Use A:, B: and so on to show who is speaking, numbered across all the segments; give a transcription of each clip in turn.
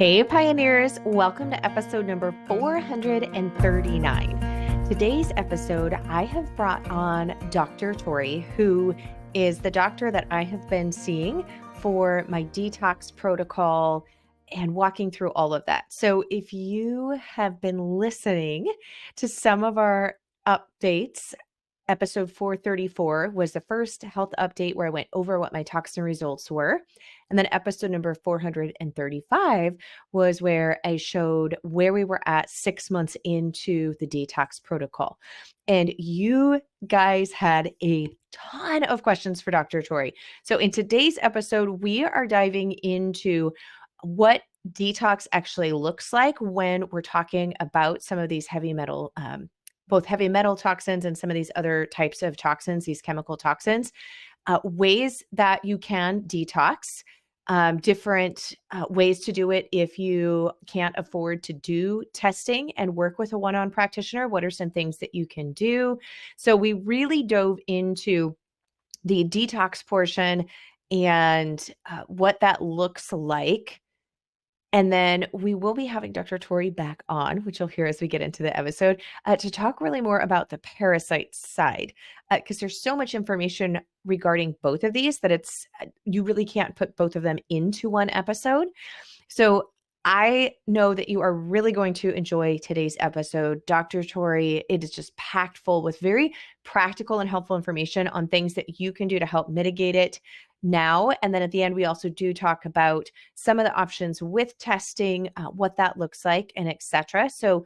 A: Hey Pioneers, welcome to episode number 439. Today's episode, I have brought on Dr. Torrie, who is the doctor that I have been seeing for my detox protocol and walking through all of that. So if you have been listening to some of our updates, episode 434 was the first health update where I went over what my toxin results were. And then episode number 435 was where I showed where we were at 6 months into the detox protocol. And you guys had a ton of questions for Dr. Torrie. So in today's episode, we are diving into what detox actually looks like when we're talking about some of these heavy metal both heavy metal toxins and some of these other types of toxins, these chemical toxins, ways that you can detox, different ways to do it if you can't afford to do testing and work with a one-on practitioner. What are some things that you can do? So we really dove into the detox portion and what that looks like. And then we will be having Dr. Torrie back on, which you'll hear as we get into the episode, to talk really more about the parasite side, because there's so much information regarding both of these that it's you really can't put both of them into one episode. So I know that you are really going to enjoy today's episode. Dr. Torrie, it is just packed full with very practical and helpful information on things that you can do to help mitigate it now. And then at the end, we also do talk about some of the options with testing, what that looks like, and etc. So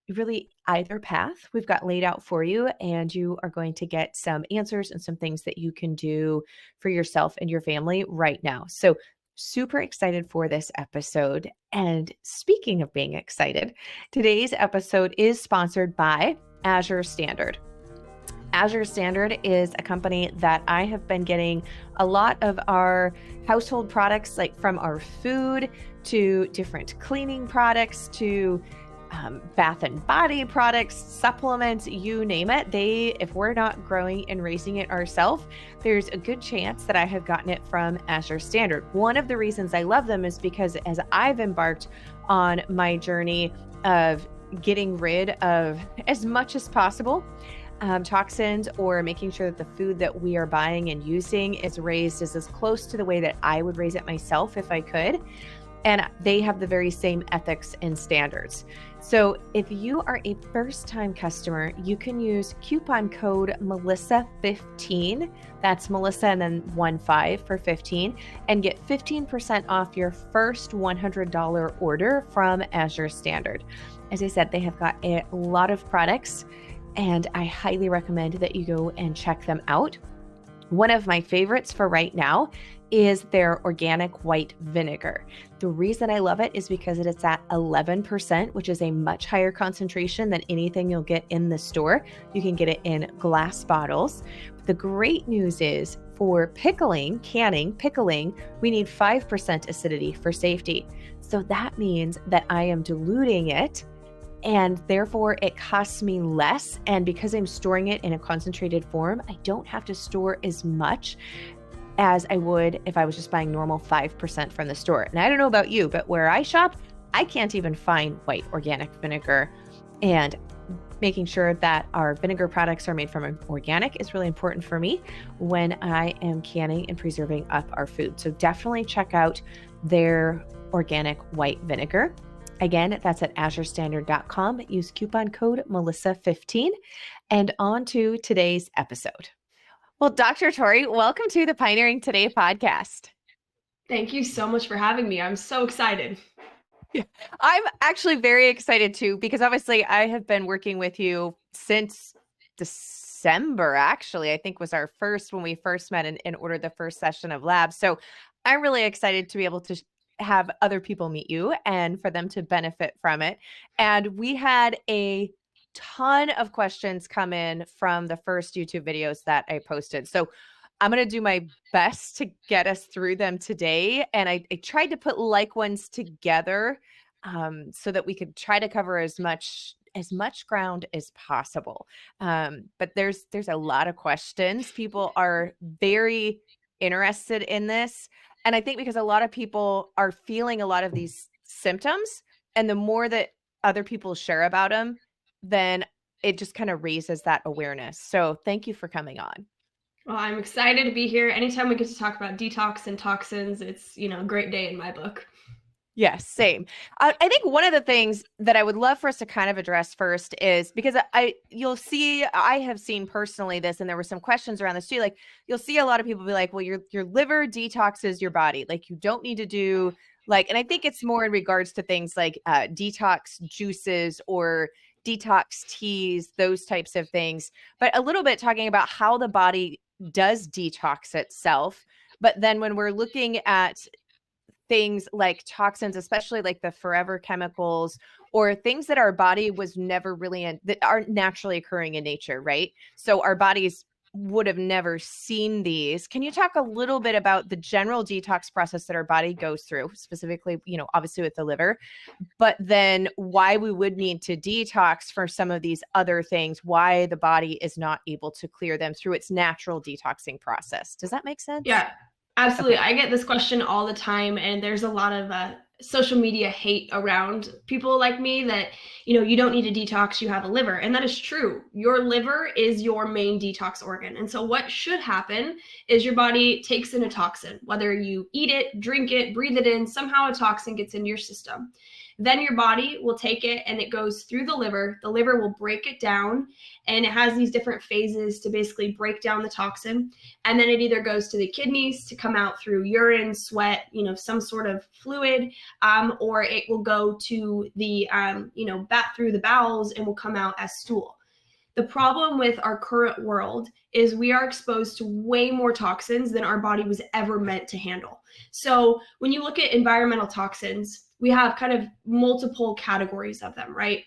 A: really either path we've got laid out for you, and you are going to get some answers and some things that you can do for yourself and your family right now. So super excited for this episode. And speaking of being excited, today's episode is sponsored by Azure Standard. Azure Standard is a company that I have been getting a lot of our household products, like from our food to different cleaning products to bath and body products, supplements, you name it. If we're not growing and raising it ourselves, there's a good chance that I have gotten it from Azure Standard. One of the reasons I love them is because as I've embarked on my journey of getting rid of as much as possible toxins, or making sure that the food that we are buying and using is raised as close to the way that I would raise it myself if I could. And they have the very same ethics and standards. So if you are a first-time customer, you can use coupon code Melissa15. That's Melissa and then 15 for 15, and get 15% off your first $100 order from Azure Standard. As I said, they have got a lot of products, and I highly recommend that you go and check them out. One of my favorites for right now is their organic white vinegar. The reason I love it is because it's at 11%, which is a much higher concentration than anything you'll get in the store. You can get it in glass bottles. But the great news is for pickling, pickling, we need 5% acidity for safety. So that means that I am diluting it, and therefore it costs me less. And because I'm storing it in a concentrated form, I don't have to store as much as I would if I was just buying normal 5% from the store. And I don't know about you, but where I shop, I can't even find white organic vinegar. And making sure that our vinegar products are made from organic is really important for me when I am canning and preserving up our food. So definitely check out their organic white vinegar. Again, that's at azurestandard.com. Use coupon code Melissa15. And on to today's episode. Well, Dr. Torrie, welcome to the Pioneering Today podcast.
B: Thank you so much for having me. I'm so excited.
A: Yeah, I'm actually very excited too, because obviously I have been working with you since December, actually, I think was our first, when we first met and ordered the first session of labs. So I'm really excited to be able to have other people meet you and for them to benefit from it. And we had a ton of questions come in from the first YouTube videos that I posted. So I'm going to do my best to get us through them today. And I tried to put like ones together so that we could try to cover as much ground as possible. But there's a lot of questions. People are very interested in this. And I think because a lot of people are feeling a lot of these symptoms, and the more that other people share about them, then it just kind of raises that awareness. So thank you for coming on.
B: Well, I'm excited to be here. Anytime we get to talk about detox and toxins, it's, a great day in my book.
A: Yes, same. I think one of the things that I would love for us to kind of address first is because you'll see, I have seen personally this, and there were some questions around this too. Like, you'll see a lot of people be like, well, your liver detoxes your body. Like, you don't need to do and I think it's more in regards to things like detox juices or detox teas, those types of things, but a little bit talking about how the body does detox itself. But then when we're looking at things like toxins, especially like the forever chemicals or things that our body was never really that aren't naturally occurring in nature, right? So our bodies would have never seen these. Can you talk a little bit about the general detox process that our body goes through, specifically, obviously with the liver, but then why we would need to detox for some of these other things, why the body is not able to clear them through its natural detoxing process? Does that make sense?
B: Yeah, absolutely.
A: Okay.
B: I get this question all the time, and there's a lot of social media hate around people like me that, you don't need to detox, you have a liver. And that is true. Your liver is your main detox organ. And so what should happen is your body takes in a toxin, whether you eat it, drink it, breathe it in, somehow a toxin gets into your system. Then your body will take it and it goes through the liver. The liver will break it down, and it has these different phases to basically break down the toxin. And then it either goes to the kidneys to come out through urine, sweat, some sort of fluid, or it will go to the, back through the bowels and will come out as stool. The problem with our current world is we are exposed to way more toxins than our body was ever meant to handle. So when you look at environmental toxins, we have kind of multiple categories of them, right?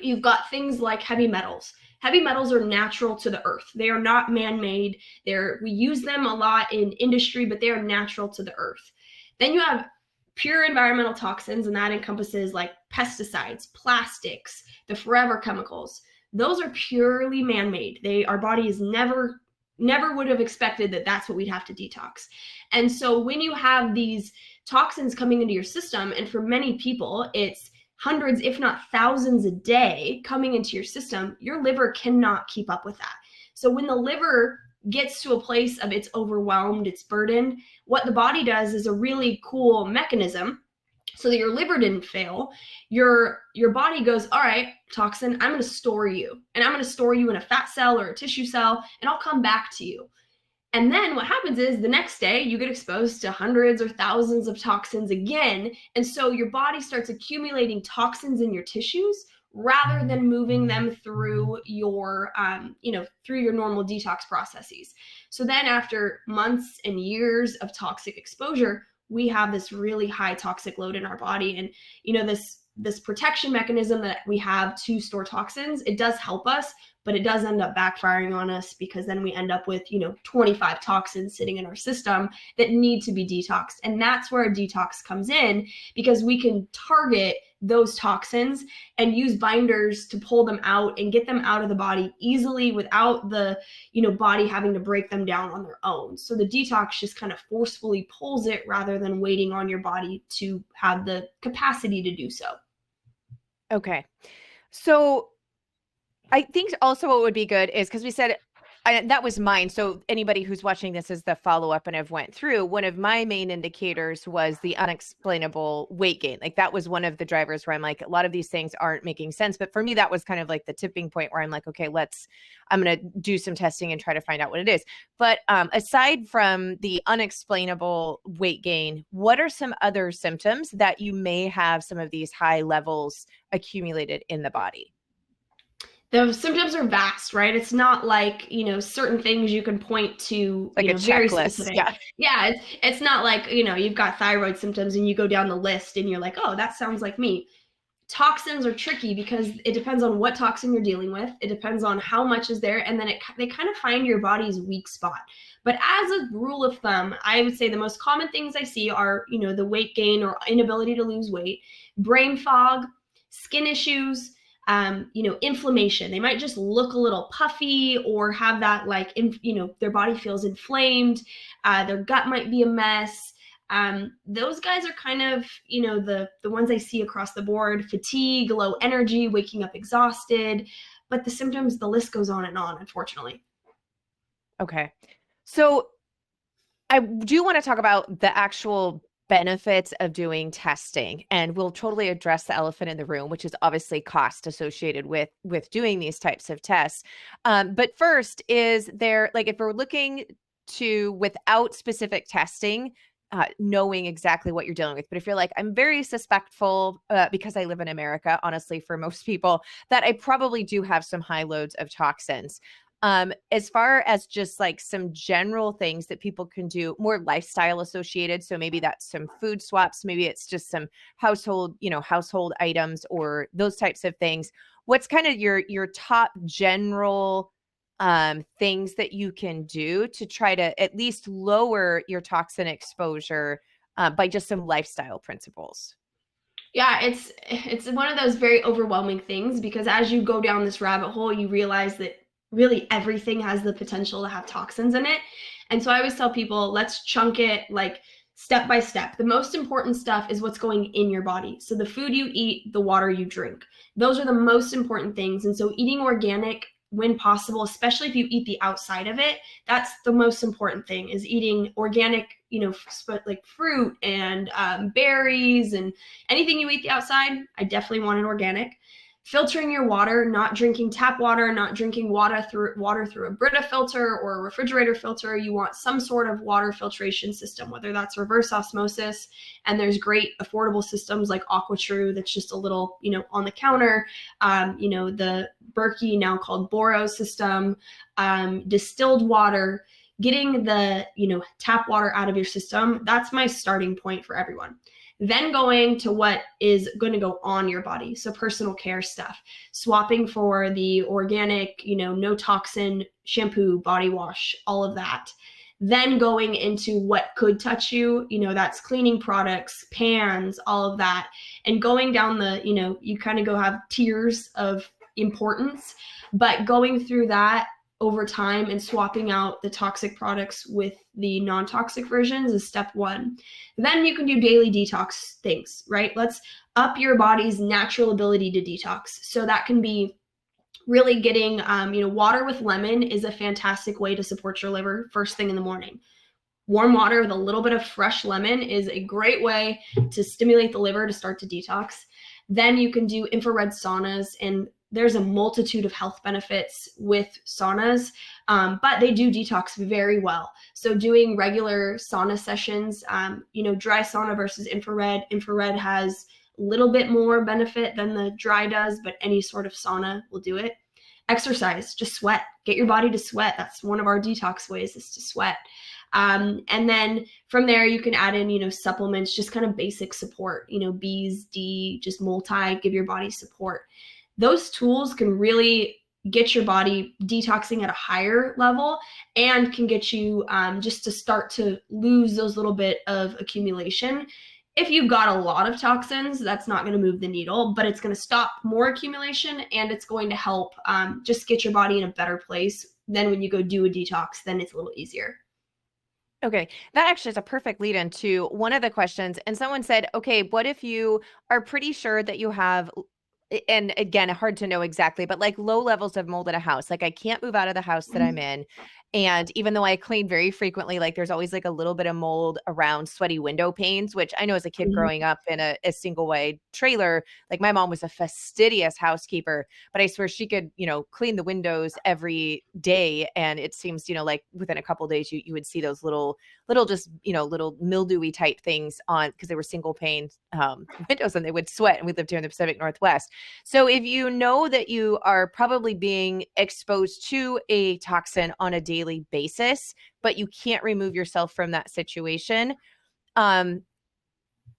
B: You've got things like heavy metals. Heavy metals are natural to the earth. They are not man-made. We use them a lot in industry, but they are natural to the earth. Then you have pure environmental toxins, and that encompasses like pesticides, plastics, the forever chemicals. Those are purely man-made. Our body is never would have expected that that's what we'd have to detox. And so when you have these toxins coming into your system, and for many people, it's hundreds, if not thousands a day coming into your system, your liver cannot keep up with that. So when the liver gets to a place of it's overwhelmed, it's burdened, what the body does is a really cool mechanism so that your liver didn't fail. Your body goes, all right, toxin, I'm going to store you, and I'm going to store you in a fat cell or a tissue cell, and I'll come back to you. And then what happens is the next day you get exposed to hundreds or thousands of toxins again. And so your body starts accumulating toxins in your tissues rather than moving them through your, through your normal detox processes. So then after months and years of toxic exposure, we have this really high toxic load in our body. And, this protection mechanism that we have to store toxins, it does help us, but it does end up backfiring on us because then we end up with, 25 toxins sitting in our system that need to be detoxed. And that's where a detox comes in, because we can target those toxins and use binders to pull them out and get them out of the body easily without the, body having to break them down on their own. So the detox just kind of forcefully pulls it rather than waiting on your body to have the capacity to do so.
A: Okay. So I think also what would be good is, because we said that was mine. So anybody who's watching this is the follow-up and I've went through, one of my main indicators was the unexplainable weight gain. Like that was one of the drivers where I'm like, a lot of these things aren't making sense. But for me, that was kind of like the tipping point where I'm like, okay, I'm going to do some testing and try to find out what it is. But aside from the unexplainable weight gain, what are some other symptoms that you may have some of these high levels accumulated in the body?
B: The symptoms are vast, right? It's not like, certain things you can point to,
A: Like a
B: very
A: checklist.
B: specific.
A: Yeah.
B: Yeah. It's not like, you've got thyroid symptoms and you go down the list and you're like, oh, that sounds like me. Toxins are tricky because it depends on what toxin you're dealing with. It depends on how much is there. And then they kind of find your body's weak spot. But as a rule of thumb, I would say the most common things I see are, the weight gain or inability to lose weight, brain fog, skin issues, inflammation. They might just look a little puffy or have that their body feels inflamed. Their gut might be a mess. Those guys are kind of, the ones I see across the board: fatigue, low energy, waking up exhausted. But the symptoms, the list goes on and on, unfortunately.
A: Okay. So I do want to talk about the actual benefits of doing testing, and we'll totally address the elephant in the room, which is obviously cost associated with doing these types of tests. But first, is there, like, if we're looking to, without specific testing, knowing exactly what you're dealing with, but if you're like, I'm very suspectful, because I live in America, honestly, for most people, that I probably do have some high loads of toxins. As far as just like some general things that people can do, more lifestyle associated. So maybe that's some food swaps, maybe it's just some household items or those types of things. What's kind of your top general things that you can do to try to at least lower your toxin exposure by just some lifestyle principles?
B: Yeah, it's one of those very overwhelming things, because as you go down this rabbit hole, you realize that really everything has the potential to have toxins in it. And so I always tell people, let's chunk it like step by step. The most important stuff is what's going in your body. So the food you eat, the water you drink, those are the most important things. And so eating organic when possible, especially if you eat the outside of it, that's the most important thing, is eating organic, like fruit and berries and anything you eat the outside. I definitely want it organic. Filtering your water, not drinking tap water, not drinking water through a Brita filter or a refrigerator filter. You want some sort of water filtration system, whether that's reverse osmosis. And there's great affordable systems like AquaTrue that's just a little, on the counter. The Berkey, now called Boro system, distilled water. Getting the, tap water out of your system, that's my starting point for everyone. Then going to what is going to go on your body. So personal care stuff, swapping for the organic, no toxin shampoo, body wash, all of that. Then going into what could touch you, that's cleaning products, pans, all of that. And going down the, you kind of go have tiers of importance, but going through that over time and swapping out the toxic products with the non-toxic versions is step one. Then you can do daily detox things, right? Let's up your body's natural ability to detox. So that can be really getting, water with lemon is a fantastic way to support your liver first thing in the morning. Warm water with a little bit of fresh lemon is a great way to stimulate the liver to start to detox. Then you can do infrared saunas, and there's a multitude of health benefits with saunas, but they do detox very well. So doing regular sauna sessions, dry sauna versus infrared. Infrared has a little bit more benefit than the dry does, but any sort of sauna will do it. Exercise, just sweat. Get your body to sweat. That's one of our detox ways, is to sweat. And then from there, you can add in, supplements, just kind of basic support, B's, D, just give your body support. Those tools can really get your body detoxing at a higher level and can get you just to start to lose those little bit of accumulation. If you've got a lot of toxins, that's not going to move the needle, but it's going to stop more accumulation, and it's going to help just get your body in a better place. Then when you go do a detox, then it's a little easier.
A: Okay, that actually is a perfect lead into one of the questions. And someone said, okay, what if you are pretty sure that you have, and again, hard to know exactly, but like low levels of mold in a house. Like I can't move out of the house that I'm in. And even though I clean very frequently, like there's always like a little bit of mold around sweaty window panes, which I know as a kid growing up in a single wide trailer, like my mom was a fastidious housekeeper, but I swear she could, clean the windows every day. And it seems, like within a couple of days, you would see those little just, little mildewy type things on, because they were single pane windows, and they would sweat. And we lived here in the Pacific Northwest. So if you know that you are probably being exposed to a toxin on a daily basis, but you can't remove yourself from that situation,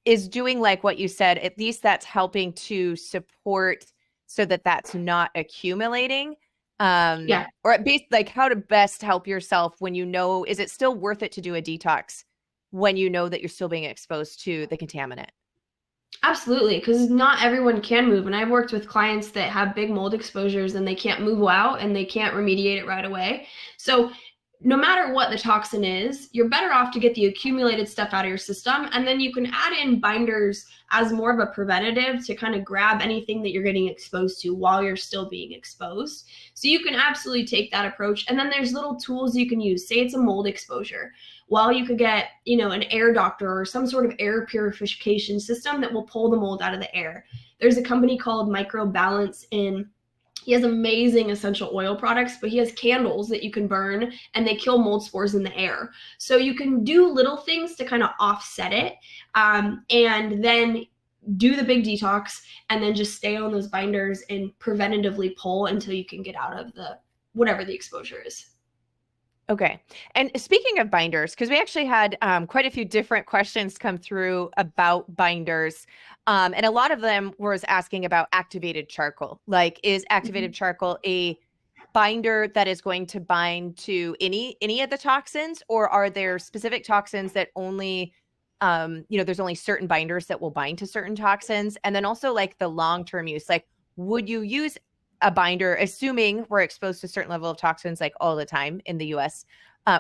A: is doing like what you said, at least that's helping to support so that that's not accumulating.
B: Yeah.
A: Or at least like how to best help yourself when is it still worth it to do a detox when you know that you're still being exposed to the contaminant?
B: Absolutely, because not everyone can move. And I've worked with clients that have big mold exposures and they can't move out and they can't remediate it right away. So no matter what the toxin is, you're better off to get the accumulated stuff out of your system. And then you can add in binders as more of a preventative to kind of grab anything that you're getting exposed to while you're still being exposed. So you can absolutely take that approach. And then there's little tools you can use. Say it's a mold exposure. Well, you could get, an air doctor or some sort of air purification system that will pull the mold out of the air. There's a company called Microbalance he has amazing essential oil products, but he has candles that you can burn and they kill mold spores in the air. So you can do little things to kind of offset it, and then do the big detox and then just stay on those binders and preventatively pull until you can get out of whatever the exposure is.
A: Okay. And speaking of binders, because we actually had quite a few different questions come through about binders. And a lot of them was asking about activated charcoal. Like, is activated charcoal a binder that is going to bind to any of the toxins, or are there specific toxins that only, there's only certain binders that will bind to certain toxins? And then also like the long-term use, like would you use a binder, assuming we're exposed to a certain level of toxins like all the time in the US,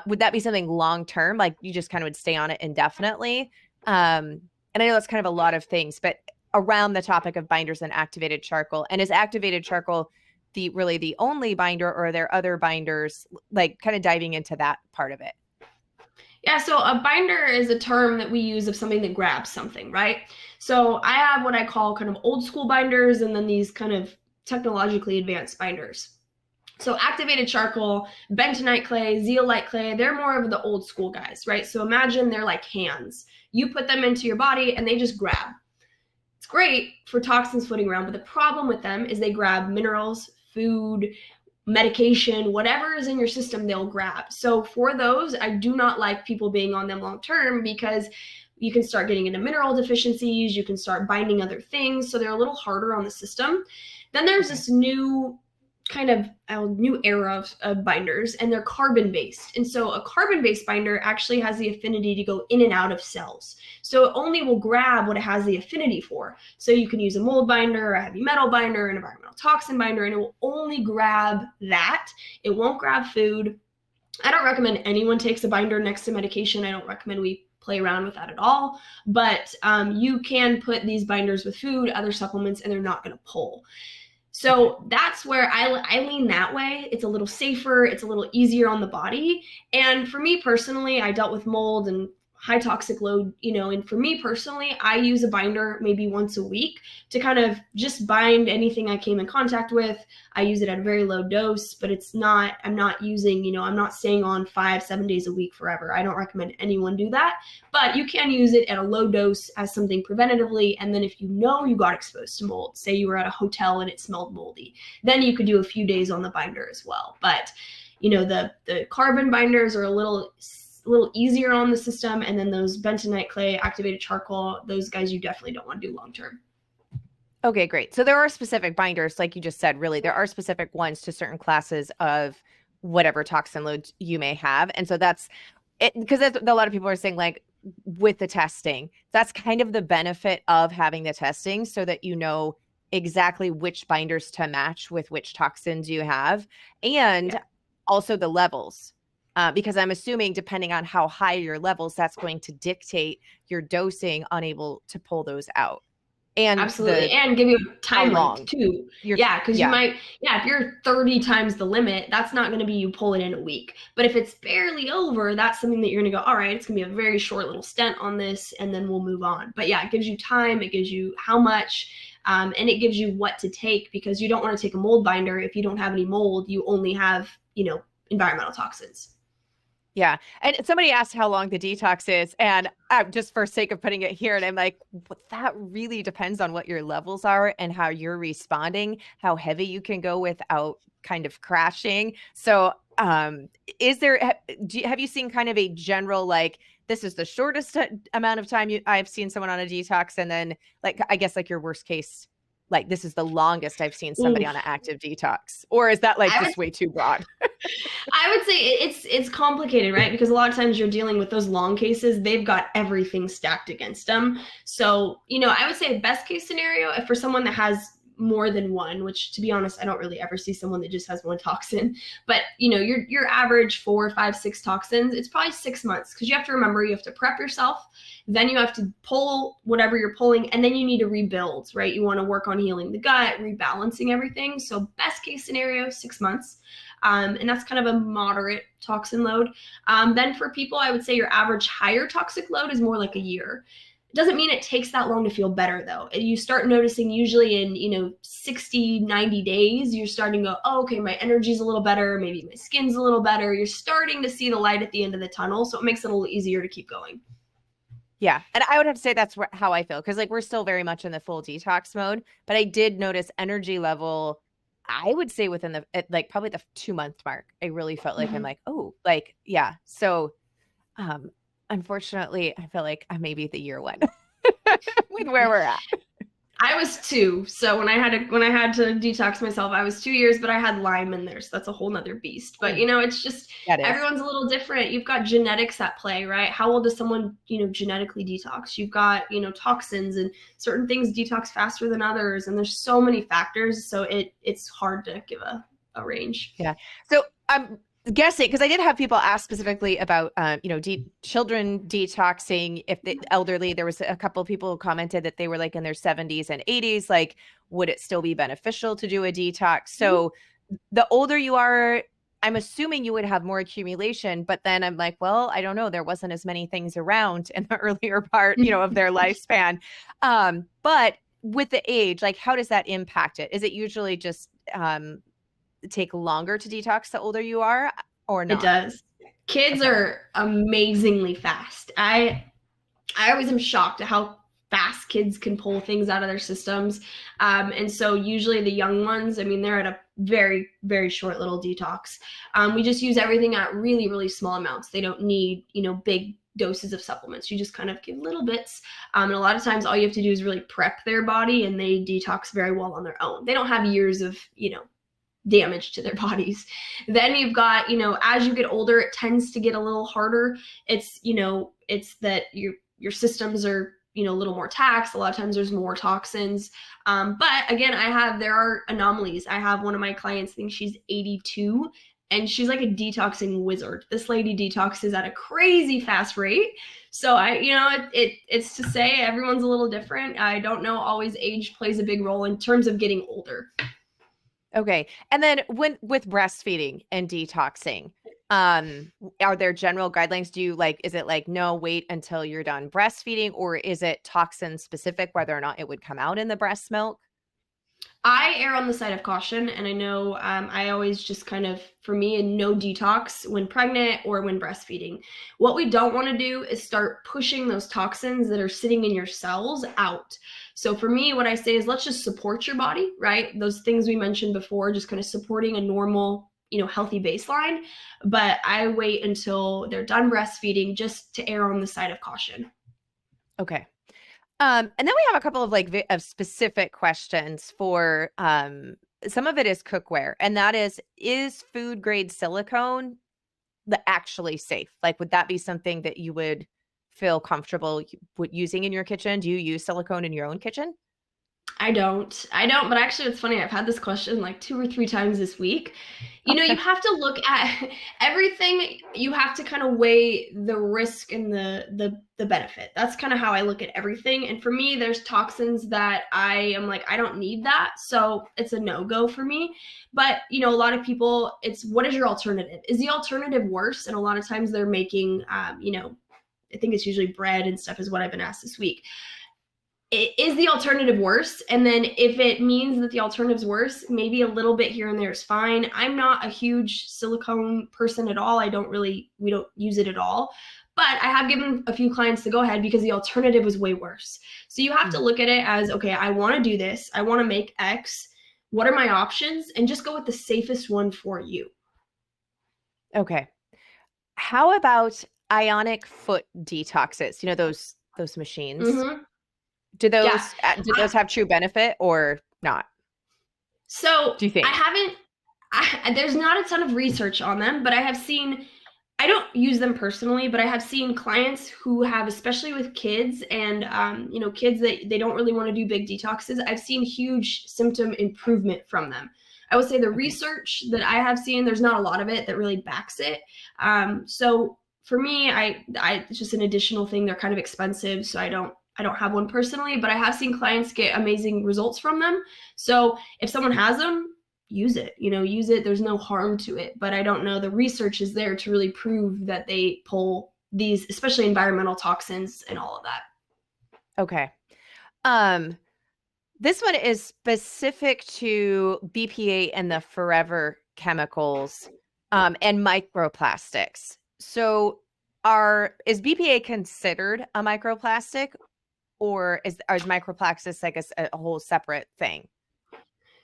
A: would that be something long-term? Like you just kind of would stay on it indefinitely? And I know that's kind of a lot of things, but around the topic of binders and activated charcoal, and is activated charcoal really the only binder, or are there other binders, like kind of diving into that part of it?
B: Yeah, so a binder is a term that we use of something that grabs something, right? So I have what I call kind of old school binders, and then these kind of technologically advanced binders. So activated charcoal, bentonite clay, zeolite clay, they're more of the old school guys, right? So imagine they're like hands. You put them into your body and they just grab. It's great for toxins floating around, but the problem with them is they grab minerals, food, medication, whatever is in your system, they'll grab. So for those, I do not like people being on them long term, because you can start getting into mineral deficiencies, you can start binding other things, so they're a little harder on the system. Then there's this new kind of new era of binders, and they're carbon-based. And so a carbon-based binder actually has the affinity to go in and out of cells. So it only will grab what it has the affinity for. So you can use a mold binder, a heavy metal binder, an environmental toxin binder, and it will only grab that. It won't grab food. I don't recommend anyone takes a binder next to medication. I don't recommend we play around with that at all. But you can put these binders with food, other supplements, and they're not going to pull. So that's where I lean that way. It's a little safer. It's a little easier on the body. And for me personally, I dealt with mold and high toxic load, and for me personally, I use a binder maybe once a week to kind of just bind anything I came in contact with. I use it at a very low dose, but I'm not using, I'm not staying on 5-7 days a week forever. I don't recommend anyone do that, but you can use it at a low dose as something preventatively. And then if you got exposed to mold, say you were at a hotel and it smelled moldy, then you could do a few days on the binder as well. But, the carbon binders are a little easier on the system, and then those bentonite clay, activated charcoal, those guys you definitely don't want to do long term.
A: Okay, great. So there are specific binders, like you just said, really, there are specific ones to certain classes of whatever toxin load you may have. And so that's it, because a lot of people are saying, like, with the testing, that's kind of the benefit of having the testing, so that you know exactly which binders to match with which toxins you have, and also the levels. Because I'm assuming, depending on how high your levels, that's going to dictate your dosing, unable to pull those out. And
B: absolutely, and give you a time length too. Because you might, if you're 30 times the limit, that's not going to be you pull it in a week. But if it's barely over, that's something that you're going to go, all right, it's going to be a very short little stent on this, and then we'll move on. But it gives you time, it gives you how much, and it gives you what to take, because you don't want to take a mold binder if you don't have any mold. You only have, environmental toxins.
A: Yeah. And somebody asked how long the detox is. And just for sake of putting it here, and I'm like, that really depends on what your levels are and how you're responding, how heavy you can go without kind of crashing. So have you seen kind of a general, like, this is the shortest amount of time I've seen someone on a detox, and then, like, I guess, like, your worst case, like, this is the longest I've seen somebody on an active detox? Or is that just way too broad?
B: I would say it's complicated, right? Because a lot of times you're dealing with those long cases, they've got everything stacked against them. So, I would say best case scenario, if for someone that has more than one, which to be honest, I don't really ever see someone that just has one toxin. But your average 4, 5, 6 toxins, it's probably 6 months, because you have to remember, you have to prep yourself, then you have to pull whatever you're pulling, and then you need to rebuild, right? You want to work on healing the gut, rebalancing everything. So best case scenario, 6 months. And that's kind of a moderate toxin load. Then for people, I would say your average higher toxic load is more like a year. It doesn't mean it takes that long to feel better, though. You start noticing usually in 60, 90 days, you're starting to go, oh, okay, my energy's a little better, maybe my skin's a little better. You're starting to see the light at the end of the tunnel, so it makes it a little easier to keep going.
A: Yeah. And I would have to say that's how I feel, because like we're still very much in the full detox mode, but I did notice energy level, I would say within the probably the 2-month mark, I really felt like I'm like, oh, like, yeah. So unfortunately, I feel like I may be the year one with where we're at.
B: I was 2, so when I had to detox myself, I was 2 years, but I had Lyme in there, so that's a whole nother beast. But it's just everyone's a little different. You've got genetics at play, right? How well does someone genetically detox? You've got toxins, and certain things detox faster than others, and there's so many factors, so it's hard to give a range.
A: Yeah. So I'm guessing, because I did have people ask specifically about children detoxing. If the elderly, there was a couple of people who commented that they were like in their 70s and 80s, like would it still be beneficial to do a detox? So the older you are, I'm assuming you would have more accumulation, but then I'm like, well, I don't know, there wasn't as many things around in the earlier part of their lifespan. But with the age, like how does that impact it? Is it usually just take longer to detox the older you are, or not?
B: It does. Kids are amazingly fast. I always am shocked at how fast kids can pull things out of their systems. And so usually the young ones, they're at a very, very short little detox. We just use everything at really, really small amounts. They don't need, big doses of supplements. You just kind of give little bits. And a lot of times all you have to do is really prep their body, and they detox very well on their own. They don't have years of, damage to their bodies. Then you've got, as you get older, it tends to get a little harder. It's that your systems are, a little more taxed. A lot of times there's more toxins. But again, there are anomalies. I have one of my clients, I think she's 82, and she's like a detoxing wizard. This lady detoxes at a crazy fast rate. So it's to say everyone's a little different. I don't know, always age plays a big role in terms of getting older.
A: Okay. And then with breastfeeding and detoxing, are there general guidelines? Is it like, no, wait until you're done breastfeeding, or is it toxin specific, whether or not it would come out in the breast milk?
B: I err on the side of caution, and I know I always just kind of, for me, no detox when pregnant or when breastfeeding. What we don't want to do is start pushing those toxins that are sitting in your cells out. So for me, what I say is let's just support your body, right? Those things we mentioned before, just kind of supporting a normal, healthy baseline. But I wait until they're done breastfeeding just to err on the side of caution.
A: Okay. And then we have a couple of of specific questions for some of it is cookware, and that is food grade silicone actually safe? Like, would that be something that you would feel comfortable using in your kitchen? Do you use silicone in your own kitchen?
B: I don't, but actually it's funny. I've had this question like 2 or 3 times this week. You have to look at everything. You have to kind of weigh the risk and the benefit. That's kind of how I look at everything. And for me, there's toxins that I am like, I don't need that. So it's a no-go for me. But, a lot of people, it's what is your alternative? Is the alternative worse? And a lot of times they're making, I think it's usually bread and stuff is what I've been asked this week. Is the alternative worse? And then if it means that the alternative's worse, maybe a little bit here and there is fine. I'm not a huge silicone person at all. We don't use it at all. But I have given a few clients to go ahead because the alternative was way worse. So you have to look at it as, okay, I want to do this. I want to make X. What are my options? And just go with the safest one for you.
A: Okay. How about ionic foot detoxes? Those machines.
B: Mm-hmm.
A: Do those have true benefit or not?
B: So
A: do you think?
B: there's not a ton of research on them, but I have seen I don't use them personally, but I have seen clients who have, especially with kids and, kids that they don't really want to do big detoxes. I've seen huge symptom improvement from them. I would say the
A: Okay.
B: research that I have seen, there's not a lot of it that really backs it. So for me, it's just an additional thing. They're kind of expensive, so I don't have one personally, but I have seen clients get amazing results from them. So if someone has them, use it, use it. There's no harm to it, but I don't know. The research is there to really prove that they pull these, especially environmental toxins and all of that.
A: Okay. Um, this one is specific to BPA and the forever chemicals, and microplastics. So is BPA considered a microplastic, or is microplastics like a whole separate thing?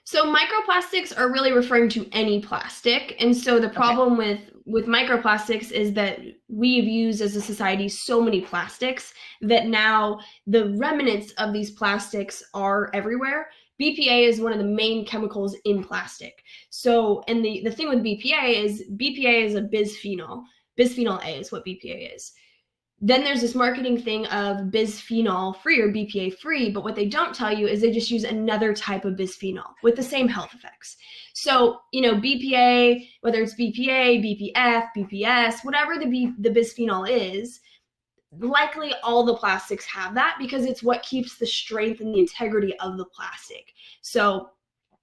B: So microplastics are really referring to any plastic. And so the
A: Okay.
B: problem with microplastics is that we've used as a society so many plastics that now the remnants of these plastics are everywhere. BPA is one of the main chemicals in plastic. So, and the thing with BPA is a bisphenol. Bisphenol A is what BPA is. Then there's this marketing thing of bisphenol free or BPA free, but what they don't tell you is they just use another type of bisphenol with the same health effects. So, BPA, whether it's BPA, BPF, BPS, whatever the bisphenol is, likely all the plastics have that because it's what keeps the strength and the integrity of the plastic. So,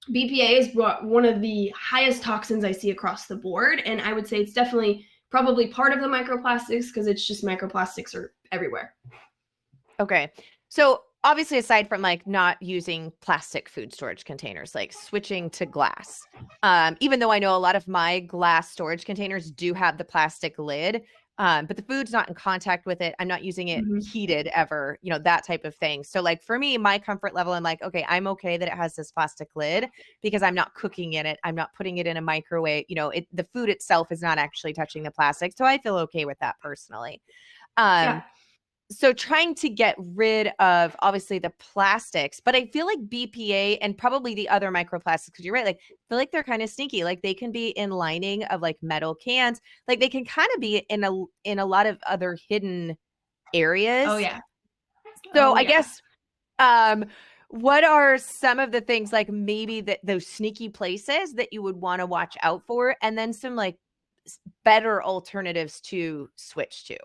B: BPA is one of the highest toxins I see across the board. And I would say it's definitely probably part of the microplastics because it's just microplastics are everywhere.
A: Okay. So obviously, aside from like not using plastic food storage containers, like switching to glass, even though I know a lot of my glass storage containers do have the plastic lid, but the food's not in contact with it. I'm not using it
B: Mm-hmm.
A: heated ever, that type of thing. So like for me, my comfort level, I'm like, okay, I'm okay that it has this plastic lid because I'm not cooking in it. I'm not putting it in a microwave. The food itself is not actually touching the plastic. So I feel okay with that personally.
B: Yeah.
A: So trying to get rid of obviously the plastics, but I feel like BPA and probably the other microplastics, because you're right, like I feel like they're kind of sneaky. Like they can be in lining of like metal cans. Like they can kind of be in a lot of other hidden
B: Oh
A: areas.
B: yeah.
A: So
B: Oh
A: I
B: yeah.
A: guess what are some of the things like maybe that those sneaky places that you would want to watch out for, and then some like better alternatives to switch to?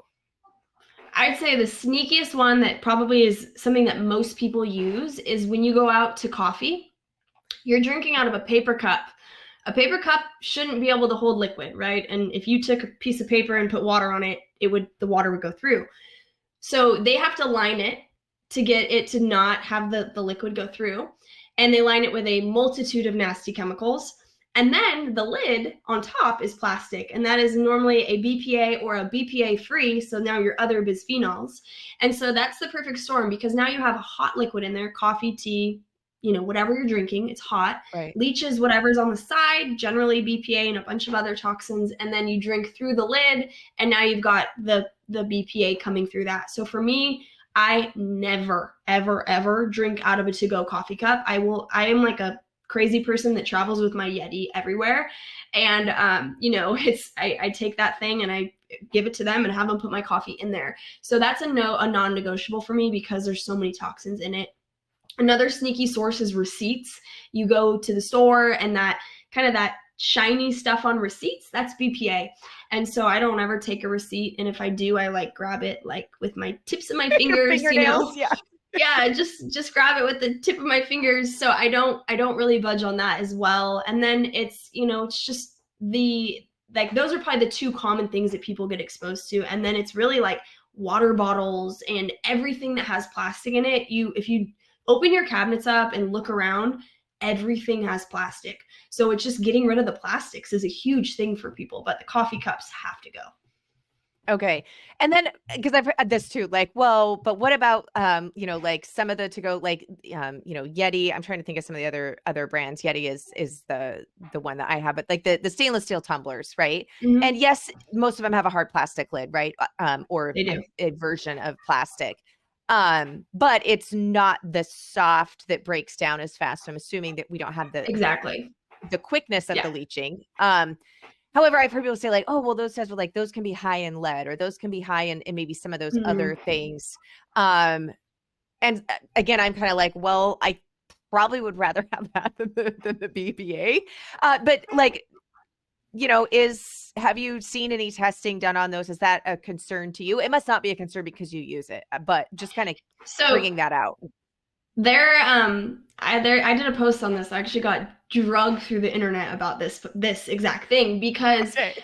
B: I'd say the sneakiest one that probably is something that most people use is when you go out to coffee, you're drinking out of a paper cup. A paper cup shouldn't be able to hold liquid, right? And if you took a piece of paper and put water on it, the water would go through. So they have to line it to get it to not have the liquid go through. And they line it with a multitude of nasty chemicals. And then the lid on top is plastic. And that is normally a BPA or a BPA free. So now your other bisphenols. And so that's the perfect storm because now you have a hot liquid in there, coffee, tea, whatever you're drinking, it's hot,
A: Right.
B: leaches whatever's on the side, generally BPA and a bunch of other toxins. And then you drink through the lid and now you've got the BPA coming through that. So for me, I never, ever, ever drink out of a to-go coffee cup. I am like a crazy person that travels with my Yeti everywhere. And, I take that thing and I give it to them and have them put my coffee in there. So that's a non-negotiable for me because there's so many toxins in it. Another sneaky source is receipts. You go to the store and that shiny stuff on receipts, that's BPA. And so I don't ever take a receipt. And if I do, I like grab it like with my tips of my
A: Your
B: fingers,
A: fingernails, yeah.
B: Yeah, just grab it with the tip of my fingers. So I don't really budge on that as well. And then it's just those are probably the two common things that people get exposed to. And then it's really like water bottles and everything that has plastic in it. If you open your cabinets up and look around, everything has plastic. So it's just getting rid of the plastics is a huge thing for people, but the coffee cups have to go.
A: Okay. And then because I've heard this too, like, well, but what about like some of the to go like Yeti. I'm trying to think of some of the other brands. Yeti is the one that I have, but like the stainless steel tumblers, right?
B: Mm-hmm.
A: And yes, most of them have a hard plastic lid, right? Or
B: They do.
A: a version of plastic. But it's not the soft that breaks down as fast. So I'm assuming that we don't have the
B: Exactly.
A: quickness of
B: Yeah.
A: the leaching. However, I've heard people say like, oh, well, those tests were like, those can be high in lead, or those can be high in maybe some of those
B: Mm.
A: other things. And again, I'm kind of like, well, I probably would rather have that than the BPA. But like, have you seen any testing done on those? Is that a concern to you? It must not be a concern because you use it, but just kind of
B: So
A: bringing that out.
B: I did a post on this. I actually got drugged through the internet about this exact thing because
A: Okay.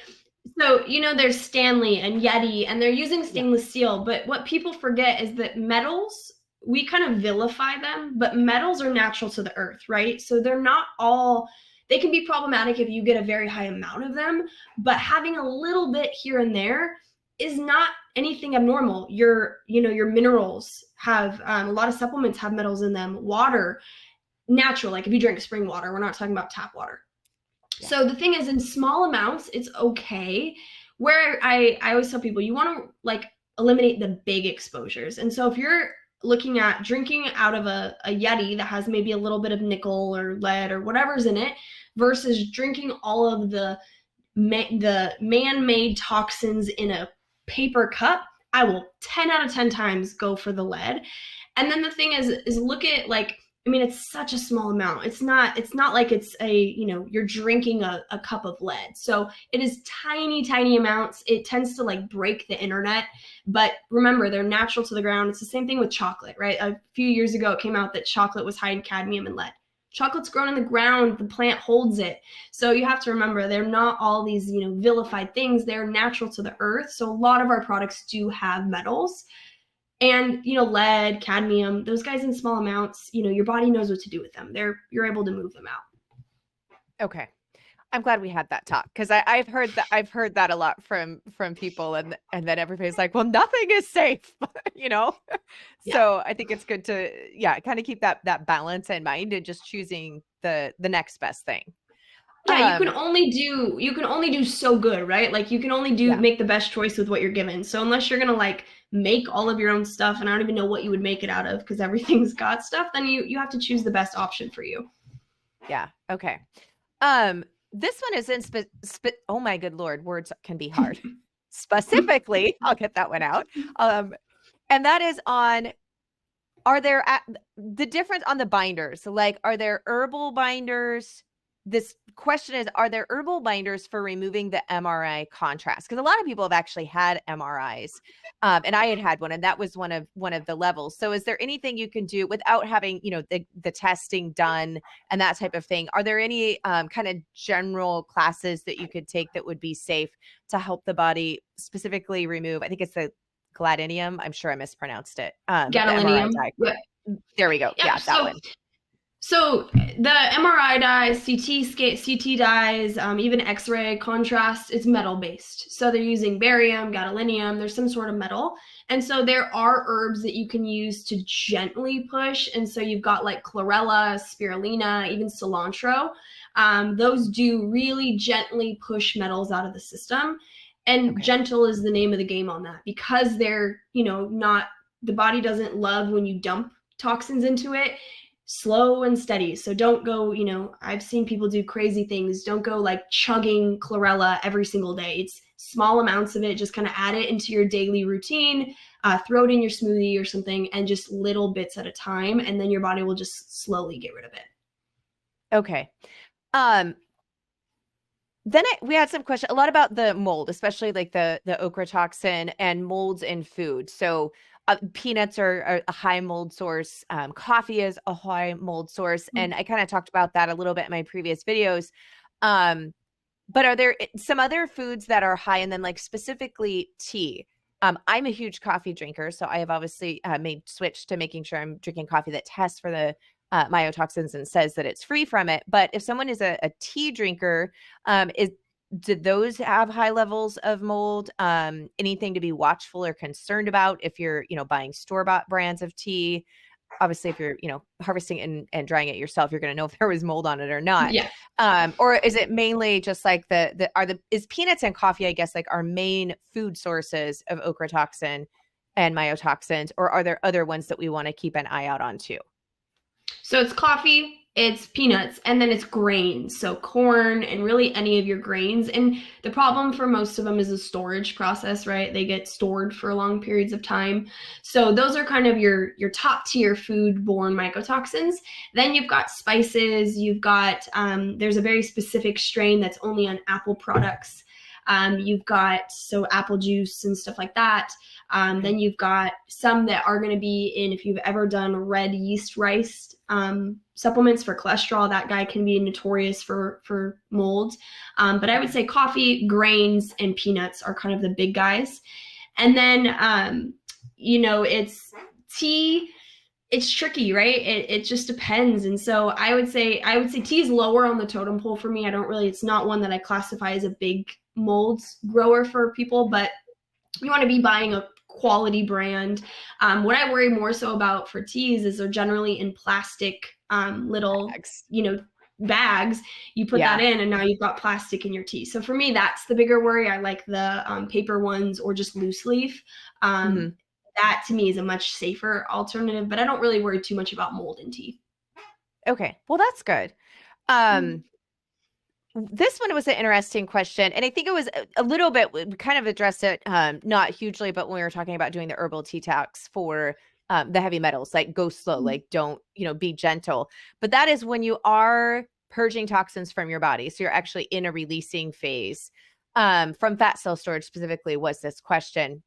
B: so there's Stanley and Yeti and they're using
A: Yeah.
B: stainless steel, but what people forget is that metals, we kind of vilify them, but metals are natural to the earth, right? So they're not all, they can be problematic if you get a very high amount of them, but having a little bit here and there is not anything abnormal. Your minerals have a lot of supplements have metals in them. Water, natural, like if you drink spring water, we're not talking about tap water.
A: Yeah.
B: So the thing is, in small amounts, it's okay. Where I always tell people, you want to like eliminate the big exposures. And so if you're looking at drinking out of a Yeti that has maybe a little bit of nickel or lead or whatever's in it, versus drinking all of the man-made toxins in a paper cup, I will 10 out of 10 times go for the lead. And then the thing is look at like, I mean, it's such a small amount. It's not like it's you're drinking a cup of lead. So it is tiny, tiny amounts. It tends to like break the internet. But remember, they're natural to the ground. It's the same thing with chocolate, right? A few years ago, it came out that chocolate was high in cadmium and lead. Chocolate's grown in the ground. The plant holds it. So you have to remember, they're not all these, vilified things. They're natural to the earth. So a lot of our products do have metals. And lead, cadmium, those guys in small amounts, your body knows what to do with them. You're able to move them out.
A: Okay. I'm glad we had that talk because I've heard that a lot from people, and then everybody's like, well, nothing is safe,
B: Yeah.
A: So I think it's good to kind of keep that balance in mind and just choosing the next best thing.
B: Yeah, you can only do so good, right? Like you can only
A: Yeah.
B: make the best choice with what you're given. So unless you're gonna like make all of your own stuff, and I don't even know what you would make it out of because everything's got stuff, then you have to choose the best option for you.
A: Yeah. Okay. This one is in oh my good Lord, words can be hard. Specifically, I'll get that one out. And that is on, are there the difference on the binders? Like, are there herbal binders? This question is, are there herbal binders for removing the MRI contrast? Because a lot of people have actually had MRIs, and I had one, and that was one of the levels. So is there anything you can do without having, the testing done and that type of thing? Are there any kind of general classes that you could take that would be safe to help the body specifically remove, I think it's the gladinium. I'm sure I mispronounced it. The MRI
B: Gadolinium.
A: dye.
B: Yeah.
A: There we go. Yeah, that one.
B: So the MRI dyes, CT dyes, even X-ray contrast, it's metal based. So they're using barium, gadolinium, there's some sort of metal. And so there are herbs that you can use to gently push. And so you've got like chlorella, spirulina, even cilantro. Those do really gently push metals out of the system. And gentle is the name of the game on that because they're, not, the body doesn't love when you dump toxins into it. Slow and steady. So don't go, I've seen people do crazy things. Don't go like chugging chlorella every single day. It's small amounts of it. Just kind of add it into your daily routine, throw it in your smoothie or something, and just little bits at a time. And then your body will just slowly get rid of it.
A: Okay. Then we had some question a lot about the mold, especially like the okra toxin and molds in food. So peanuts are a high mold source. Coffee is a high mold source. And I kind of talked about that a little bit in my previous videos. But are there some other foods that are high? And then like specifically tea. I'm a huge coffee drinker. So I have obviously made switch to making sure I'm drinking coffee that tests for the mycotoxins and says that it's free from it. But if someone is a tea drinker, do those have high levels of mold? Anything to be watchful or concerned about if you're, buying store-bought brands of tea? Obviously, if you're, harvesting and drying it yourself, you're going to know if there was mold on it or not.
B: Yeah.
A: Or is it mainly just like is peanuts and coffee, I guess, like our main food sources of okra toxin and mycotoxins, or are there other ones that we want to keep an eye out on too?
B: So it's coffee, It's peanuts, and then it's grains, so corn and really any of your grains. And the problem for most of them is the storage process, right? They get stored for long periods of time. So those are kind of your top tier food-borne mycotoxins. Then you've got spices. You've got there's a very specific strain that's only on apple products. You've got so apple juice and stuff like that. Then you've got some that are going to be in, if you've ever done red yeast rice supplements for cholesterol, that guy can be notorious for mold. But I would say coffee, grains, and peanuts are kind of the big guys. And then, it's tea. It's tricky, right? It just depends. And so I would say tea is lower on the totem pole for me. It's not one that I classify as a big mold grower for people, but you want to be buying a quality brand. What I worry more so about for teas is they're generally in plastic little
A: Bags.
B: Bags. You put that in and now you've got plastic in your tea. So for me, that's the bigger worry. I like the paper ones or just loose leaf. That to me is a much safer alternative, but I don't really worry too much about mold in tea.
A: Okay. Well, that's good. This one was an interesting question. And I think it was a little bit, we kind of addressed it, not hugely, but when we were talking about doing the herbal detox for the heavy metals, like go slow, like don't, be gentle. But that is when you are purging toxins from your body. So you're actually in a releasing phase from fat cell storage specifically was this question.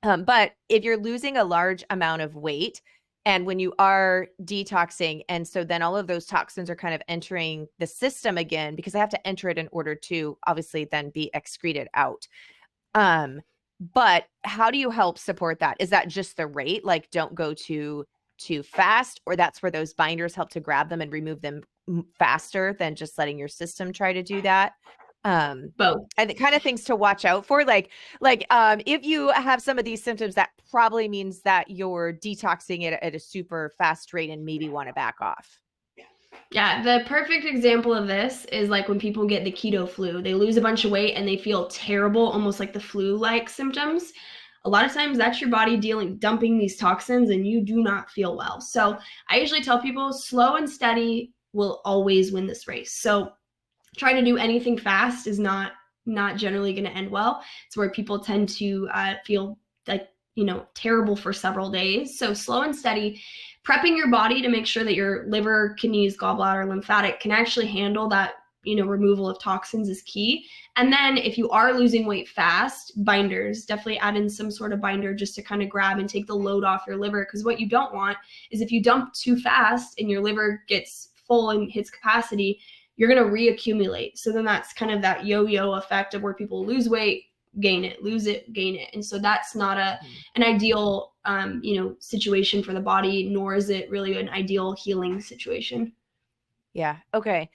A: But if you're losing a large amount of weight, and when you are detoxing, and so then all of those toxins are kind of entering the system again, because I have to enter it in order to obviously then be excreted out. But how do you help support that? Is that just the rate? Like don't go too fast, or that's where those binders help to grab them and remove them faster than just letting your system try to do that?
B: Both.
A: And the kind of things to watch out for, like if you have some of these symptoms, that probably means that you're detoxing it at a super fast rate and maybe want to back off.
B: Yeah, the perfect example of this is like when people get the keto flu. They lose a bunch of weight and they feel terrible, almost like the flu-like symptoms. A lot of times that's your body dumping these toxins and you do not feel well. So I usually tell people slow and steady will always win this race. So trying to do anything fast is not generally going to end well. It's where people tend to feel like, terrible for several days. So slow and steady, prepping your body to make sure that your liver, kidneys, gallbladder, lymphatic can actually handle that, removal of toxins is key. And then if you are losing weight fast, binders, definitely add in some sort of binder just to kind of grab and take the load off your liver. Because what you don't want is if you dump too fast and your liver gets full and hits capacity, you're going to reaccumulate. So then that's kind of that yo-yo effect of where people lose weight, gain it, lose it, gain it. And so that's not an ideal, situation for the body, nor is it really an ideal healing situation.
A: Yeah. Okay.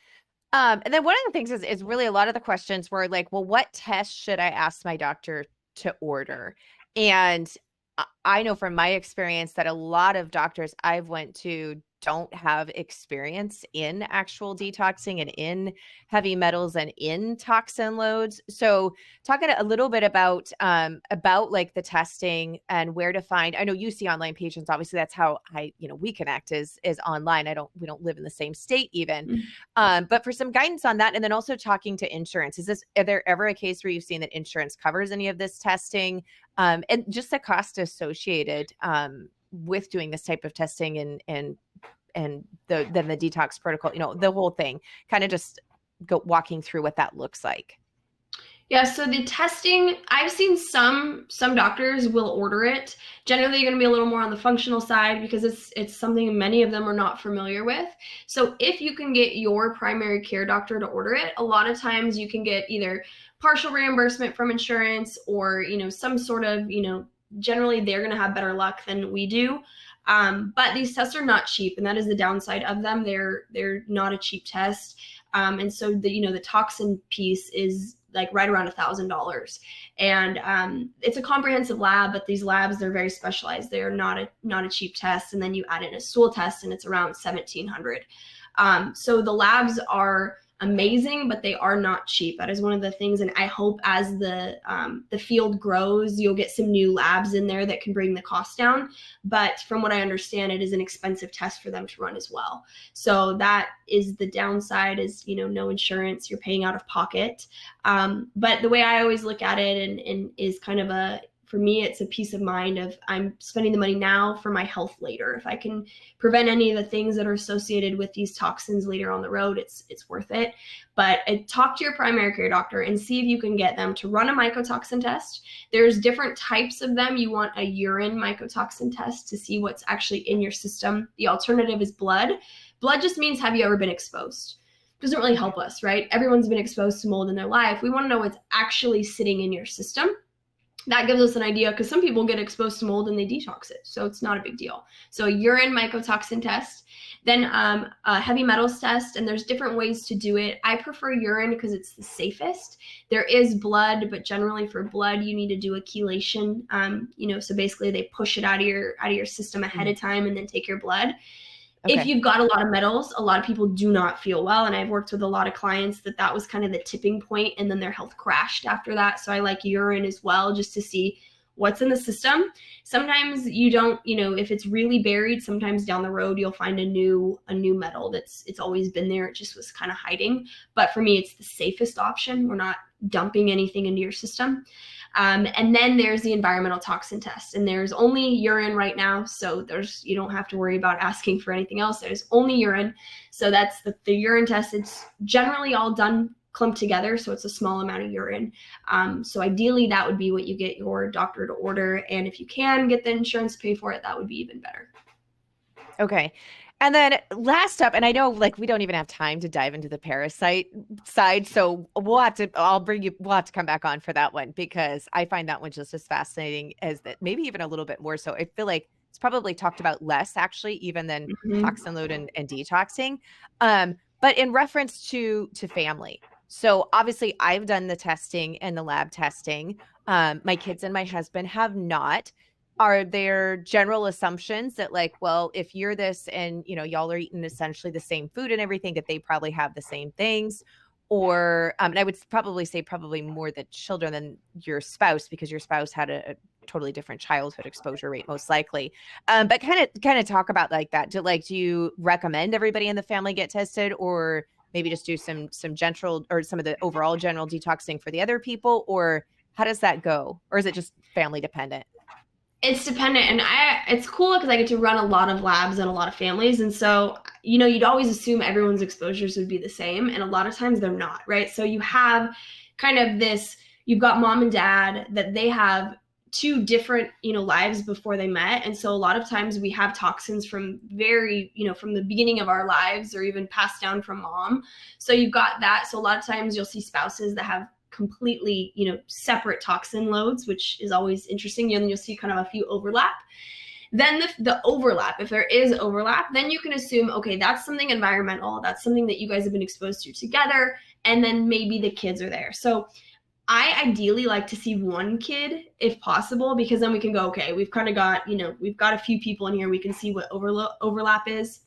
A: And then one of the things is really a lot of the questions were like, well, what test should I ask my doctor to order? And I know from my experience that a lot of doctors I've went to don't have experience in actual detoxing and in heavy metals and in toxin loads. So talking a little bit about like the testing and where to find, I know you see online patients, obviously that's how we connect is online. We don't live in the same state even. But for some guidance on that, and then also talking to insurance, are there ever a case where you've seen that insurance covers any of this testing? And just the cost associated with doing this type of testing and then the detox protocol, the whole thing, kind of just walking through what that looks like.
B: Yeah, so the testing, I've seen some doctors will order it. Generally, you're going to be a little more on the functional side because it's something many of them are not familiar with. So if you can get your primary care doctor to order it, a lot of times you can get either partial reimbursement from insurance or, some sort of, generally they're going to have better luck than we do. But these tests are not cheap, and that is the downside of them. They're not a cheap test. And so the toxin piece is like right around $1,000. And it's a comprehensive lab, but these labs, they're very specialized. They're not a cheap test. And then you add in a stool test and it's around $1,700. So the labs are amazing, but they are not cheap. That is one of the things. And I hope as the field grows, you'll get some new labs in there that can bring the cost down. But from what I understand, it is an expensive test for them to run as well. So that is the downside, is, no insurance, you're paying out of pocket. But the way I always look at it and is kind of for me, it's a peace of mind of I'm spending the money now for my health later. If I can prevent any of the things that are associated with these toxins later on the road, it's worth it. But talk to your primary care doctor and see if you can get them to run a mycotoxin test. There's different types of them. You want a urine mycotoxin test to see what's actually in your system. The alternative is blood. Blood just means, have you ever been exposed? Doesn't really help us, right? Everyone's been exposed to mold in their life. We want to know what's actually sitting in your system. That gives us an idea, because some people get exposed to mold and they detox it, so it's not a big deal. So urine mycotoxin test, then a heavy metals test, and there's different ways to do it. I prefer urine because it's the safest. There is blood, but generally for blood you need to do a chelation. So basically they push it out of your system ahead of time and then take your blood. Okay. If you've got a lot of metals, a lot of people do not feel well. And I've worked with a lot of clients that was kind of the tipping point, and then their health crashed after that. So I like urine as well, just to see what's in the system. Sometimes you don't, if it's really buried, sometimes down the road, you'll find a new metal it's always been there. It just was kind of hiding. But for me, it's the safest option. We're not dumping anything into your system. And then there's the environmental toxin test, and there's only urine right now. So you don't have to worry about asking for anything else. There's only urine. So that's the urine test. It's generally all done clumped together, so it's a small amount of urine. So ideally that would be what you get your doctor to order. And if you can get the insurance to pay for it, that would be even better.
A: Okay. And then last up, and I know we don't even have time to dive into the parasite side, so we'll have to come back on for that one, because I find that one just as fascinating as that, maybe even a little bit more so. I feel like it's probably talked about less actually, even than toxin load and detoxing. But in reference to family. So obviously I've done the testing and the lab testing. My kids and my husband have not. Are there general assumptions that well, if you're this and, y'all are eating essentially the same food and everything, that they probably have the same things? Or, and I would probably say more the children than your spouse, because your spouse had a totally different childhood exposure rate, most likely. But kind of talk about that. Do you recommend everybody in the family get tested, or maybe just do some general, or some of the overall general detoxing for the other people? Or how does that go? Or is it just family dependent?
B: It's dependent, and it's cool because I get to run a lot of labs and a lot of families. And so, you'd always assume everyone's exposures would be the same, and a lot of times they're not, right? So you have kind of you've got mom and dad that they have two different, lives before they met. And so a lot of times we have toxins from from the beginning of our lives, or even passed down from mom. So you've got that. So a lot of times you'll see spouses that have completely, separate toxin loads, which is always interesting. And then you'll see kind of a few overlap. Then the overlap, if there is overlap, then you can assume, okay, that's something environmental. That's something that you guys have been exposed to together. And then maybe the kids are there. So I ideally like to see one kid if possible, because then we can go, okay, we've kind of got, we've got a few people in here. We can see what overlap is.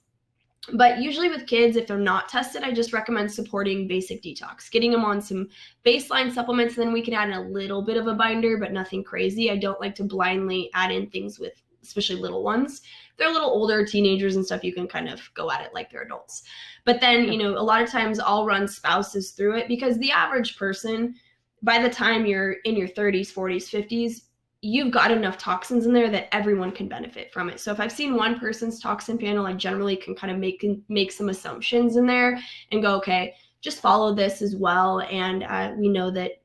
B: But usually with kids, if they're not tested, I just recommend supporting basic detox, getting them on some baseline supplements. And then we can add in a little bit of a binder, but nothing crazy. I don't like to blindly add in things with, especially little ones. If they're a little older, teenagers and stuff, you can kind of go at it like they're adults. But then, a lot of times I'll run spouses through it, because the average person, by the time you're in your 30s, 40s, 50s, you've got enough toxins in there that everyone can benefit from it. So if I've seen one person's toxin panel, I generally can kind of make some assumptions in there and go, okay, just follow this as well. And we know that,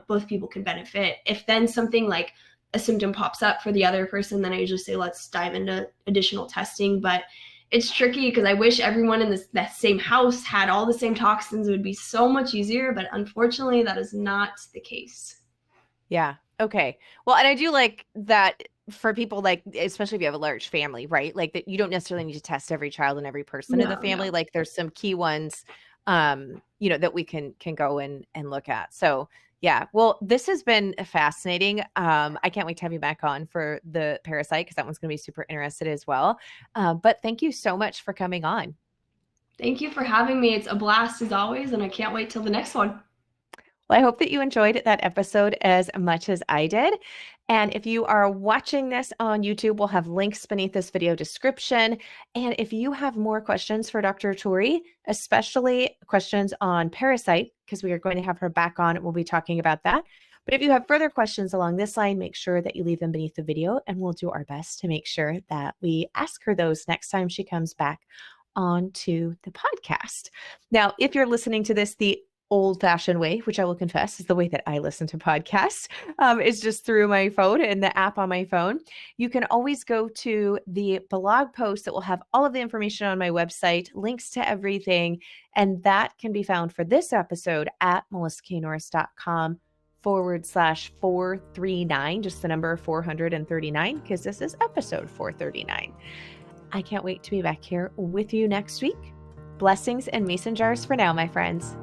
B: both people can benefit. If then something like a symptom pops up for the other person, then I usually say, let's dive into additional testing. But it's tricky, because I wish everyone in that same house had all the same toxins. It would be so much easier, but unfortunately that is not the case.
A: Yeah. Okay. Well, and I do like that for people, especially if you have a large family, right? That you don't necessarily need to test every child and every person in the family. No. There's some key ones, that we can go and look at. So yeah, well, this has been fascinating. I can't wait to have you back on for the parasite, because that one's going to be super interested as well. But thank you so much for coming on.
B: Thank you for having me. It's a blast as always, and I can't wait till the next one.
A: Well, I hope that you enjoyed that episode as much as I did. And if you are watching this on YouTube, we'll have links beneath this video description. And if you have more questions for Dr. Torrie, especially questions on parasite, because we are going to have her back on, we'll be talking about that. But if you have further questions along this line, make sure that you leave them beneath the video, and we'll do our best to make sure that we ask her those next time she comes back onto the podcast. Now, if you're listening to this the old-fashioned way, which I will confess is the way that I listen to podcasts, is just through my phone and the app on my phone. You can always go to the blog post that will have all of the information on my website, links to everything, and that can be found for this episode at melissaknorris.com/439, just the number 439, because this is episode 439. I can't wait to be back here with you next week. Blessings and mason jars for now, my friends.